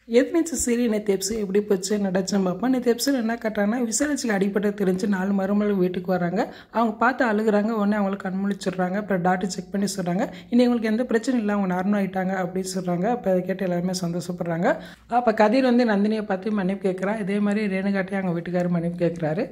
எதிர்த்து சரி நேற்று எபிசோட் எப்படி போச்சு நடச்சேன் பார்ப்போம். நேற்று எபிசோட் என்ன கட்டுறாங்கன்னா விசாரிச்சில் அடிப்பட்ட தெரிஞ்சு 4 மருமகள் வீட்டுக்கு வராங்க. அவங்க பார்த்து அழுகுறாங்க. உடனே அவங்களுக்கு கண்முழிச்சிடுறாங்க. அப்புறம் டாக்டர் செக் பண்ணி சொல்கிறாங்க இன்னும் இவங்களுக்கு எந்த பிரச்சனையும் இல்லை, அவங்க நார்மல் ஆகிட்டாங்க அப்படின்னு சொல்கிறாங்க. அப்போ அதை கேட்டு எல்லாருமே சந்தோஷப்படுறாங்க. அப்போ கதிர் வந்து நந்தினியை பார்த்து மன்னிப்பு கேட்குறான். இதே மாதிரி ரேணுகாட்டி அவங்க வீட்டுக்காரர் மன்னிப்பு கேட்குறாரு.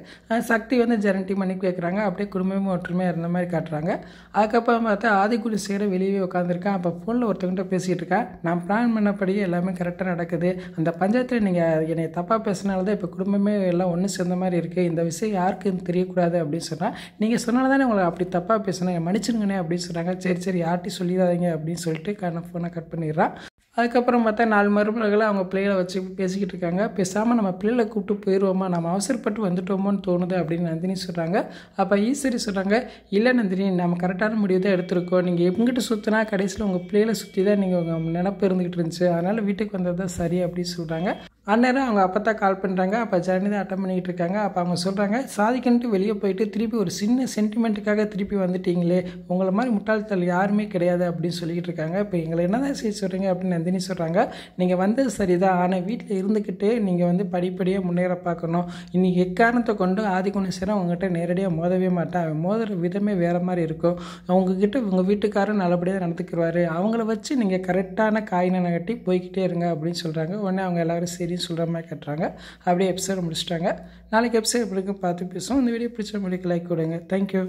சக்தி வந்து ஜெரண்டி மன்னிப்பு கேட்குறாங்க. அப்படியே குடும்பமே ஒற்றுமையாக இருந்த மாதிரி காட்டுறாங்க. அதுக்கப்புறம் பார்த்தா ஆதிக்குழு சேர வெளியே உட்காந்துருக்கான். அப்போ ஃபோனில் ஒருத்தவங்கிட்ட பேசிகிட்டு இருக்கேன். நான் பிளான் பண்ணபடியே எல்லாமே கரெக்டாக நடக்குது. அந்த பஞ்சாயத்தில் நீங்கள் என்னை தப்பாக பேசினால தான் இப்போ குடும்பமே எல்லாம் ஒன்று சேர்ந்த மாதிரி இருக்குது. இந்த விஷயம் யாருக்கும் தெரியக்கூடாது அப்படின்னு சொன்னால் நீங்கள் சொன்னால தானே உங்களை அப்படி தப்பாக பேசினேன், மன்னிச்சிருங்கண்ணே அப்படின்னு சொல்கிறாங்க. சரி யார்ட்டையும் சொல்லிடாதீங்க அப்படின்னு சொல்லிட்டு ஃபோனை கட் பண்ணிடுறான். அதுக்கப்புறம் பார்த்தா 4 மருமகளை அவங்க பிள்ளைகளை வச்சு பேசிக்கிட்டு இருக்காங்க. பேசாமல் நம்ம பிள்ளைகளை கூப்பிட்டு போயிடுவோமா, நம்ம அவசரப்பட்டு வந்துட்டோமோன்னு தோணுது அப்படின்னு நந்தினி சொல்கிறாங்க. அப்போ ஈஸ்வரி சொல்கிறாங்க, இல்லை நந்தினி நம்ம கரெக்டான முடிவு தான் எடுத்திருக்கோம். நீங்கள் எங்கிட்ட சுற்றினா கடைசியில் உங்கள் பிள்ளைகளை சுற்றி தான் நீங்கள் உங்கள் நினப்பு இருந்துக்கிட்டு இருந்துச்சு, அதனால் வீட்டுக்கு வந்தது தான் சரி அப்படின்னு சொல்கிறாங்க. அந்நேரம் அவங்க அப்போ தான் கால் பண்ணுறாங்க. அப்போ ஜனனி தான் அட்டன் பண்ணிக்கிட்டு இருக்காங்க. அப்போ அவங்க சொல்கிறாங்க, சாதிக்கன்ட்டு வெளியே போயிட்டு திருப்பி ஒரு சின்ன சென்டிமெண்ட்டுக்காக திருப்பி வந்துட்டீங்களே, உங்களை மாதிரி முட்டாள்தல் யாருமே கிடையாது அப்படின்னு சொல்லிக்கிட்டு இருக்காங்க. இப்போ எங்களை என்ன தான் செய்ய சொல்கிறீங்க அப்படின்னு நந்தினி சொல்கிறாங்க. நீங்கள் வந்தது சரிதான், ஆனால் வீட்டில் இருந்துக்கிட்டே நீங்கள் வந்து படிப்படியாக முன்னேற பார்க்கணும். இன்றைக்கி எக்காரணத்தை கொண்டு ஆதிக்குண சேர உங்கள்கிட்ட நேரடியாக மோதவே மாட்டேன். அவன் மோதுற விதமே வேறு மாதிரி இருக்கும். அவங்கக்கிட்ட உங்கள் வீட்டுக்காரர் நல்லபடியாக நடந்துக்கிடுவார். அவங்கள வச்சு நீங்கள் கரெக்டான காயினை கட்டி போய்கிட்டே இருங்க அப்படின்னு சொல்கிறாங்க. உடனே அவங்க எல்லோரும் சரி சொல்கிற மாதிரி கட்டுறாங்க. அப்படியே எபிசோட் முடிச்சிட்டாங்க. நாளைக்கு எபிசோட் எப்படி பார்த்து பேசுவோம். இந்த வீடியோ பிடிச்ச முடிக்க லைக் கொடுங்க. தேங்க்யூ.